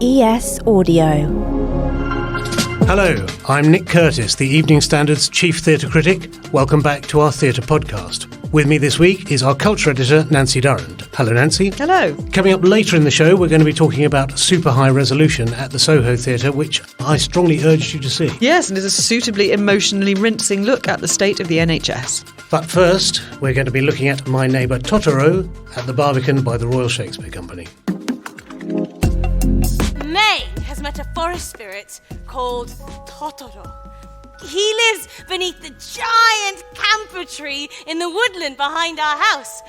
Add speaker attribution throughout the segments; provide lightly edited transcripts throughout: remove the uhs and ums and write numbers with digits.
Speaker 1: ES Audio.
Speaker 2: Hello, I'm Nick Curtis, the Evening Standard's chief theatre critic. Welcome back to our theatre podcast. With me this week is our culture editor, Nancy Durrant. Hello, Nancy.
Speaker 3: Hello.
Speaker 2: Coming up later in the show, we're going to be talking about Superhigh Resolution at the Soho Theatre, which I strongly urge you to see.
Speaker 3: Yes, and it's a suitably emotionally rinsing look at the state of the NHS.
Speaker 2: But first, we're going to be looking at My Neighbour Totoro at the Barbican by the Royal Shakespeare Company.
Speaker 4: May has met a forest spirit called Totoro. He lives beneath the giant camphor tree in the woodland behind our house.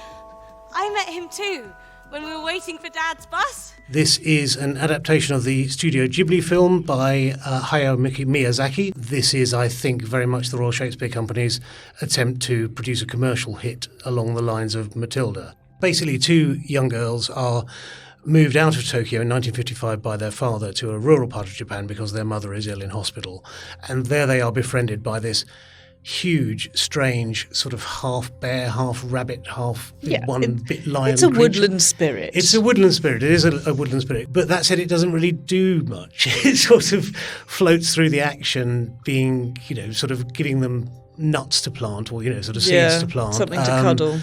Speaker 4: I met him too when we were waiting for Dad's bus.
Speaker 2: This is an adaptation of the Studio Ghibli film by Hayao Miyazaki. This is, I think, very much the Royal Shakespeare Company's attempt to produce a commercial hit along the lines of Matilda. Basically, two young girls are moved out of Tokyo in 1955 by their father to a rural part of Japan because their mother is ill in hospital. And there they are befriended by this huge, strange, sort of half bear, half rabbit, half bit lion.
Speaker 3: It's a
Speaker 2: creature.
Speaker 3: woodland spirit.
Speaker 2: It's a woodland spirit. It is a woodland spirit. But that said, it doesn't really do much. It sort of floats through the action, being, sort of giving them nuts to plant or, sort of seeds to plant.
Speaker 3: Something to cuddle.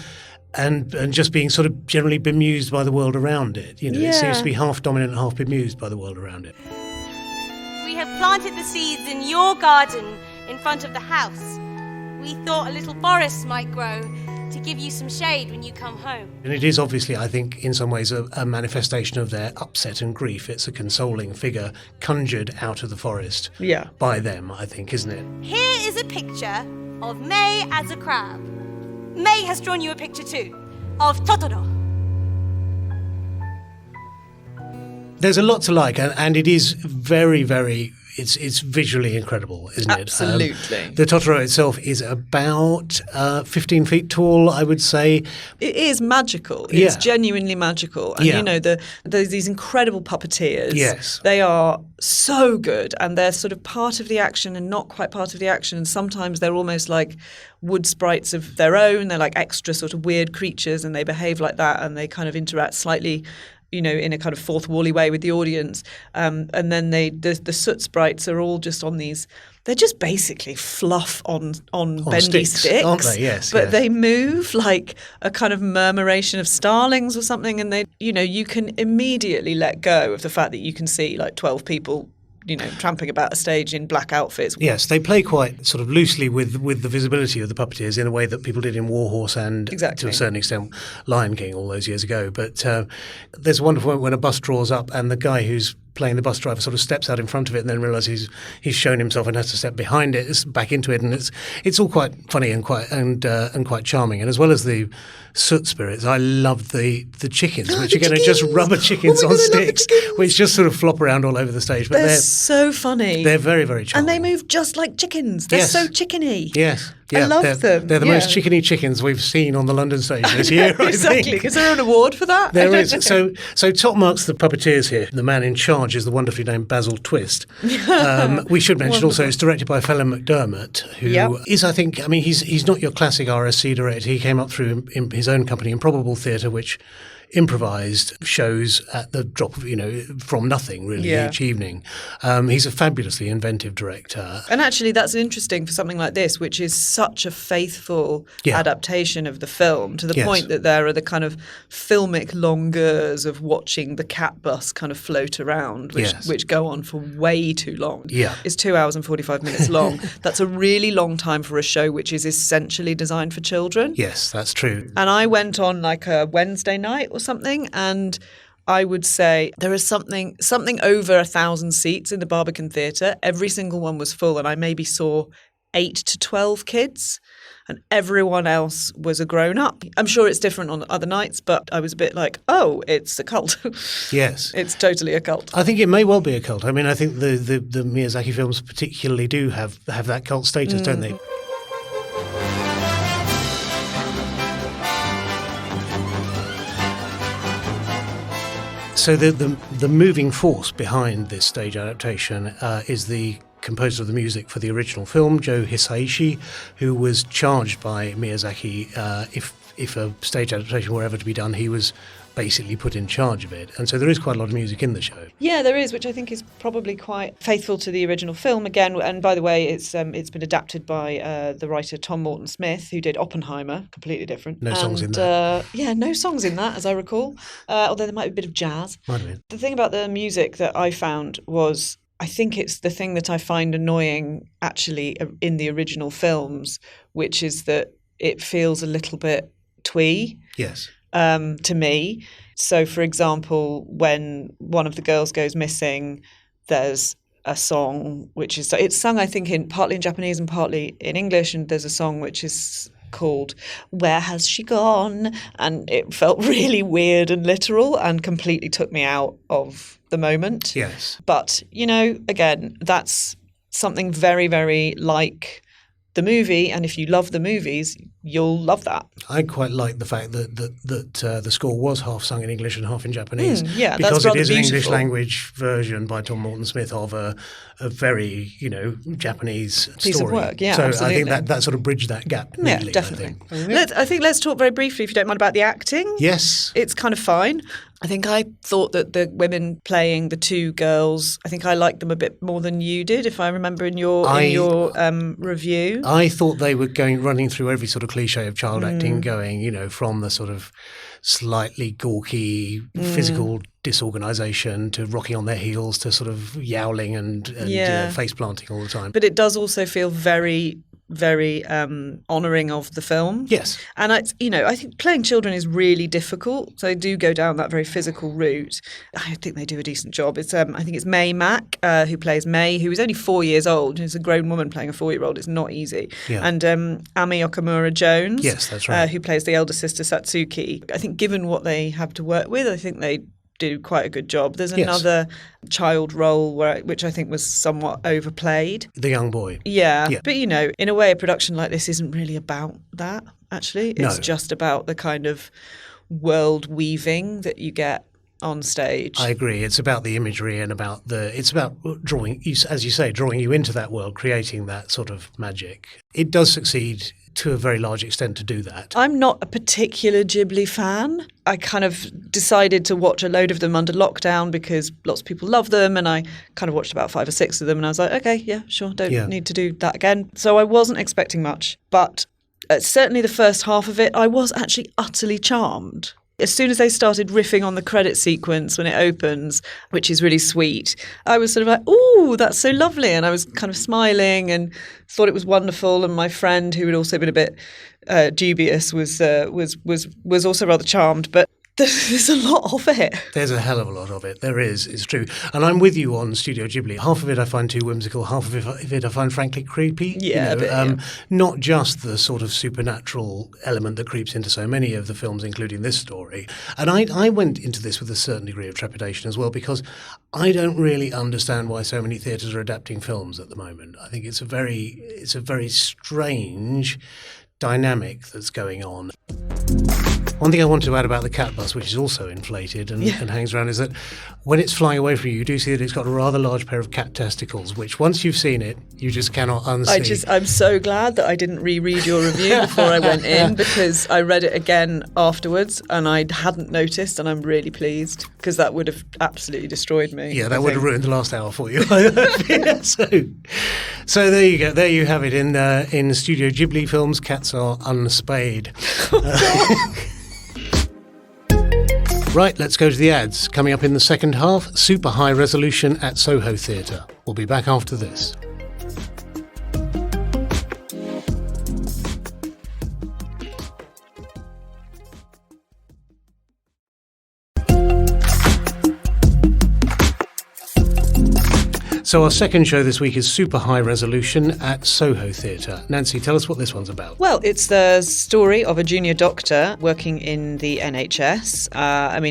Speaker 2: And just being sort of generally bemused by the world around it. It seems to be half dominant, half bemused by the world around it.
Speaker 4: We have planted the seeds in your garden in front of the house. We thought a little forest might grow to give you some shade when you come home.
Speaker 2: And it is obviously, I think, in some ways a manifestation of their upset and grief. It's a consoling figure conjured out of the forest by them, I think, isn't it?
Speaker 4: Here is a picture of May as a crab. May has drawn you a picture too, of Totoro.
Speaker 2: There's a lot to like, and it is very, very... It's visually incredible, isn't it?
Speaker 3: Absolutely.
Speaker 2: The Totoro itself is about 15 feet tall, I would say.
Speaker 3: It is magical. It's genuinely magical. And, there's these incredible puppeteers.
Speaker 2: Yes.
Speaker 3: They are so good, and they're sort of part of the action and not quite part of the action. And sometimes they're almost like wood sprites of their own. They're like extra sort of weird creatures, and they behave like that, and they kind of interact slightly in a kind of fourth wally way with the audience. And then the soot sprites are all just on these, they're just basically fluff on bendy sticks,
Speaker 2: aren't they? Yes.
Speaker 3: But they move like a kind of murmuration of starlings or something. And they, you can immediately let go of the fact that you can see like 12 people tramping about a stage in black outfits.
Speaker 2: Yes, they play quite sort of loosely with the visibility of the puppeteers in a way that people did in Warhorse and to a certain extent Lion King all those years ago. But there's a wonderful moment when a bus draws up and the guy who's playing the bus driver sort of steps out in front of it and then realises he's shown himself and has to step behind it, back into it, and it's all quite funny and quite charming. And as well as the soot spirits, I love the chickens, which are just rubber chickens on sticks, which just sort of flop around all over the stage. But
Speaker 3: they're so funny.
Speaker 2: They're very, very charming.
Speaker 3: And they move just like chickens. They're so chickeny.
Speaker 2: Yes.
Speaker 3: I love them.
Speaker 2: They're the most chickeny chickens we've seen on the London stage this year,
Speaker 3: Exactly. Is there an award for that?
Speaker 2: There is. So top marks the puppeteers here. The man in charge is the wonderfully named Basil Twist. We should mention also it's directed by Fellow McDermott, who is, I think, he's not your classic RSC director. He came up through in his own company, Improbable Theatre, which improvised shows at the drop of, from nothing really each evening. He's a fabulously inventive director.
Speaker 3: And actually that's interesting for something like this, which is such a faithful adaptation of the film to the point that there are the kind of filmic longueurs of watching the cat bus kind of float around, which go on for way too long.
Speaker 2: Yeah.
Speaker 3: It's 2 hours and 45 minutes long. That's a really long time for a show which is essentially designed for children.
Speaker 2: Yes, that's true.
Speaker 3: And I went on like a Wednesday night or something, and I would say there is something over 1,000 seats in the Barbican Theatre. Every single one was full, and I maybe saw 8 to 12 kids, and everyone else was a grown-up. I'm sure it's different on other nights, but I was a bit like, oh, it's a cult.
Speaker 2: Yes.
Speaker 3: It's totally a cult.
Speaker 2: I think it may well be a cult. I think the Miyazaki films particularly do have that cult status, don't they? So the moving force behind this stage adaptation is the composer of the music for the original film, Joe Hisaishi, who was charged by Miyazaki if a stage adaptation were ever to be done, he was basically put in charge of it. And so there is quite a lot of music in the show.
Speaker 3: Yeah, there is, which I think is probably quite faithful to the original film again. And by the way, it's been adapted by the writer Tom Morton Smith, who did Oppenheimer, completely different.
Speaker 2: No songs in that.
Speaker 3: Yeah, no songs in that, as I recall, although there might be a bit of jazz.
Speaker 2: Might have been.
Speaker 3: The thing about the music that I found was, I think it's the thing that I find annoying actually in the original films, which is that it feels a little bit twee.
Speaker 2: Yes.
Speaker 3: To me. So, for example, when one of the girls goes missing, there's a song which is, it's sung, I think, partly in Japanese and partly in English, and there's a song which is called Where Has She Gone? And it felt really weird and literal and completely took me out of the moment.
Speaker 2: Yes.
Speaker 3: But, again, that's something very, very like the movie, and if you love the movies, you'll love that.
Speaker 2: I quite like the fact that the score was half sung in English and half in Japanese.
Speaker 3: Yeah,
Speaker 2: because
Speaker 3: that's rather
Speaker 2: it is
Speaker 3: beautiful.
Speaker 2: an English language version by Tom Morton Smith of a very Japanese
Speaker 3: piece
Speaker 2: story.
Speaker 3: of work. Yeah,
Speaker 2: so
Speaker 3: absolutely.
Speaker 2: I think that sort of bridged that gap.
Speaker 3: Yeah,
Speaker 2: neatly,
Speaker 3: definitely.
Speaker 2: I think.
Speaker 3: Let's talk very briefly, if you don't mind, about the acting.
Speaker 2: Yes.
Speaker 3: It's kind of fine. I think I thought that the women playing the two girls, I think I liked them a bit more than you did, if I remember in your review.
Speaker 2: I thought they were running through every sort of cliche of child acting, going, from the sort of slightly gawky physical disorganisation to rocking on their heels to sort of yowling and face planting all the time.
Speaker 3: But it does also feel very, very honouring of the film.
Speaker 2: Yes.
Speaker 3: And I think playing children is really difficult. So they do go down that very physical route. I think they do a decent job. It's I think it's May Mack who plays May, who is only 4 years old. She's a grown woman playing a 4-year-old. It's not easy.
Speaker 2: Yeah.
Speaker 3: And Ami Okamura Jones,
Speaker 2: yes, that's right,
Speaker 3: who plays the elder sister Satsuki. I think given what they have to work with, I think they do quite a good job. There's another child role which I think was somewhat overplayed.
Speaker 2: The young boy.
Speaker 3: Yeah. But, in a way, a production like this isn't really about that, actually. It's
Speaker 2: No.
Speaker 3: just about the kind of world weaving that you get on stage.
Speaker 2: I agree. It's about the imagery and it's about drawing, as you say, drawing you into that world, creating that sort of magic. It does succeed to a very large extent to do that.
Speaker 3: I'm not a particular Ghibli fan. I kind of decided to watch a load of them under lockdown because lots of people love them, and I kind of watched about 5 or 6 of them, and I was like, okay, yeah, sure, don't need to do that again. So I wasn't expecting much, but certainly the first half of it, I was actually utterly charmed. As soon as they started riffing on the credit sequence when it opens, which is really sweet, I was sort of like, ooh, that's so lovely. And I was kind of smiling and thought it was wonderful. And my friend, who had also been a bit dubious, was also rather charmed. But there's a lot of it.
Speaker 2: There's a hell of a lot of it. There is. It's true. And I'm with you on Studio Ghibli. Half of it I find too whimsical. Half of it I find frankly creepy.
Speaker 3: Yeah,
Speaker 2: Not just the sort of supernatural element that creeps into so many of the films, including this story. And I went into this with a certain degree of trepidation as well, because I don't really understand why so many theatres are adapting films at the moment. I think it's a very strange dynamic that's going on. One thing I wanted to add about the cat bus, which is also inflated and hangs around, is that when it's flying away from you, you do see that it's got a rather large pair of cat testicles, which once you've seen it, you just cannot unsee.
Speaker 3: I'm so glad that I didn't reread your review before I went in, because I read it again afterwards and I hadn't noticed, and I'm really pleased, because that would have absolutely destroyed me.
Speaker 2: Yeah, that would have ruined the last hour for you. So there you go. There you have it. In Studio Ghibli films, cats are unspayed. Right, let's go to the ads. Coming up in the second half, Superhigh Resolution at Soho Theatre. We'll be back after this. So our second show this week is Superhigh Resolution at Soho Theatre. Nancy, tell us what this one's about.
Speaker 3: Well, it's the story of a junior doctor working in the NHS.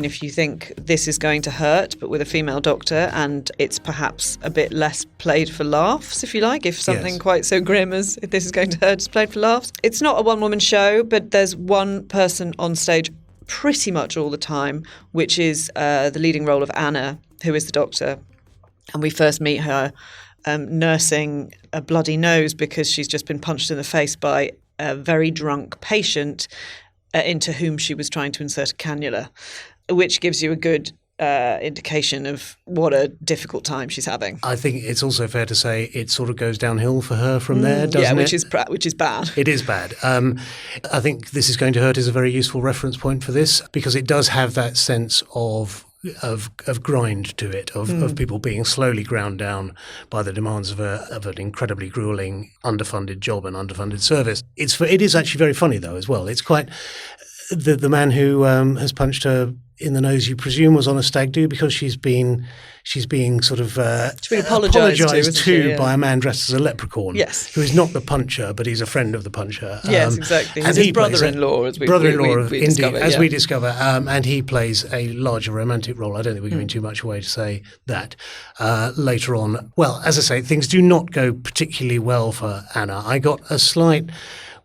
Speaker 3: If you think this is going to hurt, but with a female doctor, and it's perhaps a bit less played for laughs, if you like, if something quite so grim as if this is going to hurt is played for laughs. It's not a one-woman show, but there's one person on stage pretty much all the time, which is the leading role of Anna, who is the doctor. And we first meet her nursing a bloody nose because she's just been punched in the face by a very drunk patient into whom she was trying to insert a cannula. which gives you a good indication of what a difficult time she's having.
Speaker 2: I think it's also fair to say it sort of goes downhill for her from there, doesn't it?
Speaker 3: Which is bad.
Speaker 2: It is bad. I think This Is Going to Hurt is a very useful reference point for this, because it does have that sense of grind to it, of people being slowly ground down by the demands of an incredibly grueling, underfunded job and underfunded service. It is actually very funny though as well. It's quite the man who has punched her in the nose, you presume, was on a stag do, because she's being sort of apologised to by a man dressed as a leprechaun.
Speaker 3: Yes,
Speaker 2: who is not the puncher, but he's a friend of the puncher.
Speaker 3: Yes, exactly. He's his brother-in-law, as we
Speaker 2: discover, and he plays a larger romantic role. I don't think we're giving too much away to say that later on. Well, as I say, things do not go particularly well for Anna. I got a slight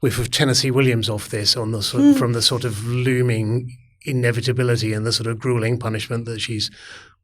Speaker 2: whiff of Tennessee Williams off this from the sort of looming inevitability and the sort of grueling punishment that she's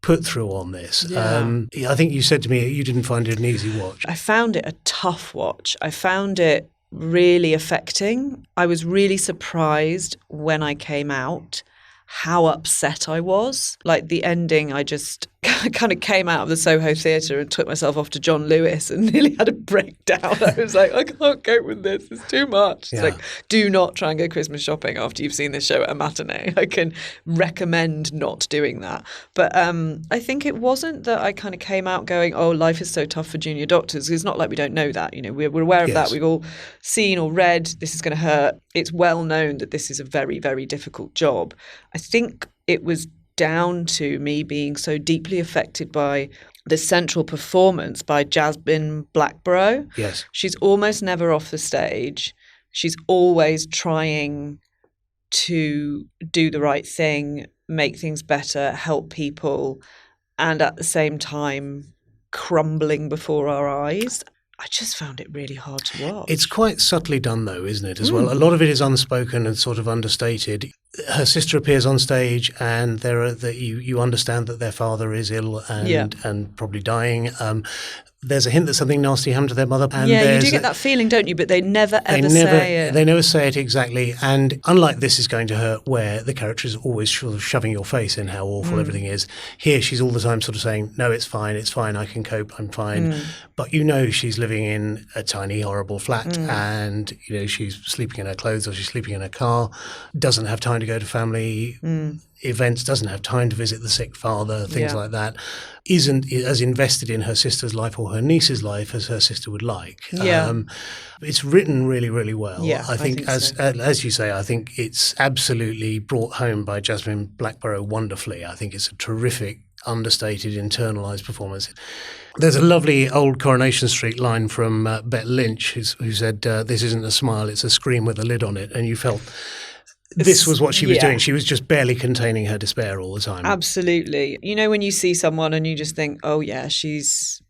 Speaker 2: put through on this. Yeah. I think you said to me you didn't find it an easy watch.
Speaker 3: I found it a tough watch. I found it really affecting. I was really surprised when I came out how upset I was. Like the ending, I just kind of came out of the Soho Theatre and took myself off to John Lewis and nearly had a breakdown. I was like, I can't cope with this. It's too much.
Speaker 2: Yeah.
Speaker 3: It's like, do not try and go Christmas shopping after you've seen this show at a matinee. I can recommend not doing that. But I think it wasn't that I kind of came out going, oh, life is so tough for junior doctors. It's not like we don't know that. You know, we're aware of that. We've all seen or read This Is Going to Hurt. It's well known that this is a very, very difficult job. I think it was down to me being so deeply affected by the central performance by Jasmine Blackborough.
Speaker 2: Yes.
Speaker 3: She's almost never off the stage. She's always trying to do the right thing, make things better, help people, and at the same time crumbling before our eyes. I just found it really hard to watch.
Speaker 2: It's quite subtly done, though, isn't it, as well? A lot of it is unspoken and sort of understated. Her sister appears on stage, and you understand that their father is ill and probably dying. There's a hint that something nasty happened to their mother. And
Speaker 3: you do get that feeling, don't you? But they never say it.
Speaker 2: They never say it exactly. And unlike This Is Going to Hurt, where the character is always sort of shoving your face in how awful everything is, here she's all the time sort of saying, no, it's fine, I can cope, I'm fine. But you know she's living in a tiny, horrible flat and you know she's sleeping in her clothes or she's sleeping in her car, doesn't have time to go to family events, doesn't have time to visit the sick father, things like that, isn't as invested in her sister's life or her niece's life as her sister would like. It's written really, really well.
Speaker 3: Yeah,
Speaker 2: I think as you say, I think it's absolutely brought home by Jasmine Blackborough wonderfully. I think it's a terrific, understated, internalised performance. There's a lovely old Coronation Street line from Bette Lynch who said, this isn't a smile, it's a scream with a lid on it. And you felt this was what she was doing. She was just barely containing her despair all the time.
Speaker 3: Absolutely. You know, when you see someone and you just think, oh yeah, she's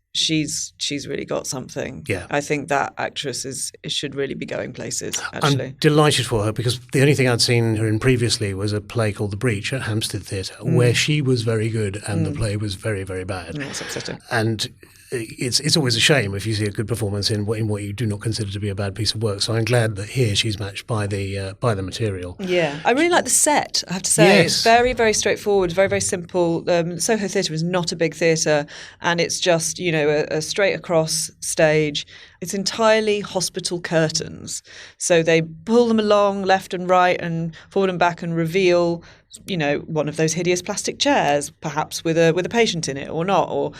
Speaker 3: really got something. Yeah. I think that actress should really be going places, actually.
Speaker 2: I'm delighted for her, because the only thing I'd seen her in previously was a play called The Breach at Hampstead Theatre, where she was very good and the play was very, very bad.
Speaker 3: That's upsetting.
Speaker 2: And it's always a shame if you see a good performance in what you do not consider to be a bad piece of work. So I'm glad that here she's matched by the material.
Speaker 3: Yeah, I really like the set, I have to say. Yes. It's very, very straightforward, very, very simple. Soho Theatre is not a big theatre, and it's just, you know, a straight across stage. It's entirely hospital curtains. So they pull them along left and right and forward and back and reveal, you know, one of those hideous plastic chairs, perhaps with a patient in it or not, or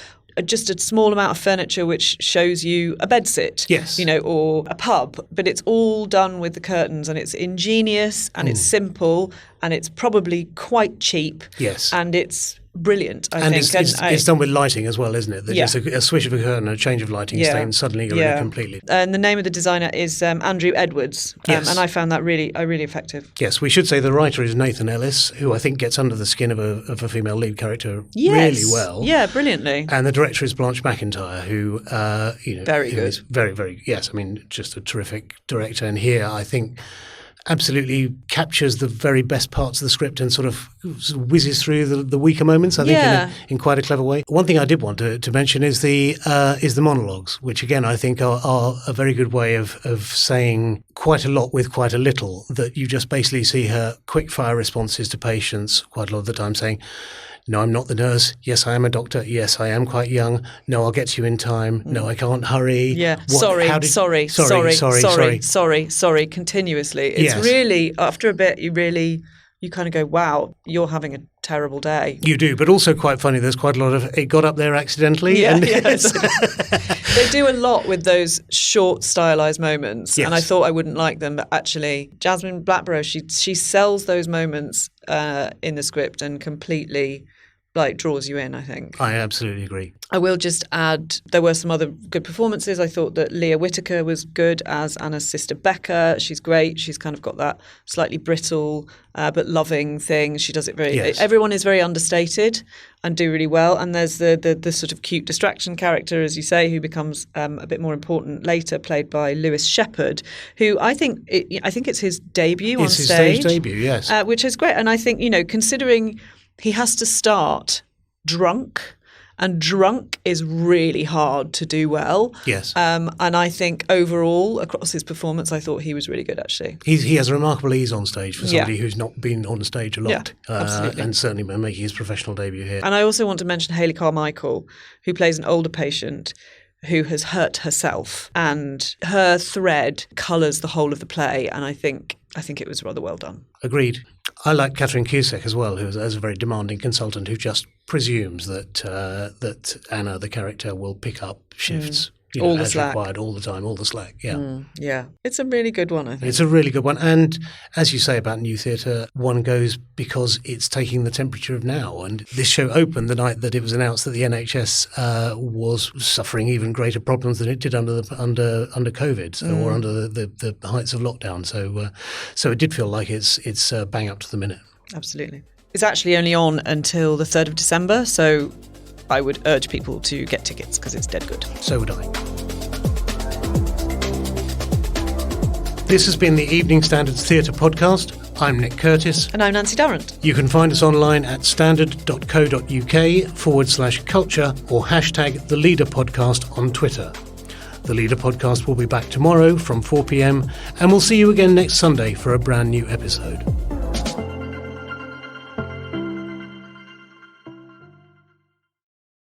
Speaker 3: just a small amount of furniture which shows you a bedsit,
Speaker 2: yes,
Speaker 3: you know, or a pub. But it's all done with the curtains, and it's ingenious and it's simple and it's probably quite cheap.
Speaker 2: Yes.
Speaker 3: And it's brilliant, I think.
Speaker 2: It's done with lighting as well, isn't it? Just a swish of a curtain, a change of lighting, suddenly you're in it completely.
Speaker 3: And the name of the designer is Andrew Edwards, and I found that really effective.
Speaker 2: Yes, we should say the writer is Nathan Ellis, who I think gets under the skin of a female lead character really well.
Speaker 3: Yeah, brilliantly.
Speaker 2: And the director is Blanche McIntyre, who
Speaker 3: very good.
Speaker 2: Is very, very, yes, I mean, just a terrific director. And here, I think absolutely captures the very best parts of the script and sort of whizzes through the weaker moments, I think, in quite a clever way. One thing I did want to mention is the monologues, which again I think are a very good way of saying quite a lot with quite a little, that you just basically see her quick fire responses to patients quite a lot of the time saying, "No, I'm not the nurse. Yes, I am a doctor. Yes, I am quite young. No, I'll get to you in time. No, I can't hurry.
Speaker 3: Yeah, sorry, continuously. It's really, after a bit, you kind of go, wow, you're having a terrible day.
Speaker 2: You do, but also quite funny. There's quite a lot of, it got up there accidentally.
Speaker 3: Yeah, yes. They do a lot with those short stylized moments, and I thought I wouldn't like them, but actually Jasmine Blackborough, she sells those moments in the script and completely draws you in, I think.
Speaker 2: I absolutely agree.
Speaker 3: I will just add, there were some other good performances. I thought that Leah Whitaker was good as Anna's sister Becca. She's great. She's kind of got that slightly brittle but loving thing. She does it very... Yes. Everyone is very understated and do really well. And there's the sort of cute distraction character, as you say, who becomes a bit more important later, played by Lewis Shepherd, who I think it's his debut on stage.
Speaker 2: It's his stage debut, yes.
Speaker 3: Which is great. And I think, considering he has to start drunk, and drunk is really hard to do well.
Speaker 2: Yes.
Speaker 3: And I think overall, across his performance, I thought he was really good, actually.
Speaker 2: He has a remarkable ease on stage for somebody who's not been on stage a lot.
Speaker 3: Yeah, absolutely.
Speaker 2: And certainly making his professional debut here.
Speaker 3: And I also want to mention Hayley Carmichael, who plays an older patient who has hurt herself. And her thread colours the whole of the play, and I think it was rather well done.
Speaker 2: Agreed. I like Catherine Cusack as well, who is a very demanding consultant who just presumes that Anna, the character, will pick up shifts.
Speaker 3: All the
Speaker 2: as
Speaker 3: slack.
Speaker 2: Required all the time, all the slack,
Speaker 3: yeah. It's a really good one, I think.
Speaker 2: It's a really good one. And as you say about new theatre, one goes because it's taking the temperature of now. And this show opened the night that it was announced that the NHS was suffering even greater problems than it did under COVID, or under the heights of lockdown. So it did feel like it's bang up to the minute.
Speaker 3: Absolutely. It's actually only on until the 3rd of December, so I would urge people to get tickets because it's dead good.
Speaker 2: So would I. This has been the Evening Standards Theatre podcast. I'm Nick Curtis.
Speaker 3: And I'm Nancy Durrant.
Speaker 2: You can find us online at standard.co.uk/culture or hashtag The Leader Podcast on Twitter. The Leader Podcast will be back tomorrow from 4 p.m, and we'll see you again next Sunday for a brand new episode.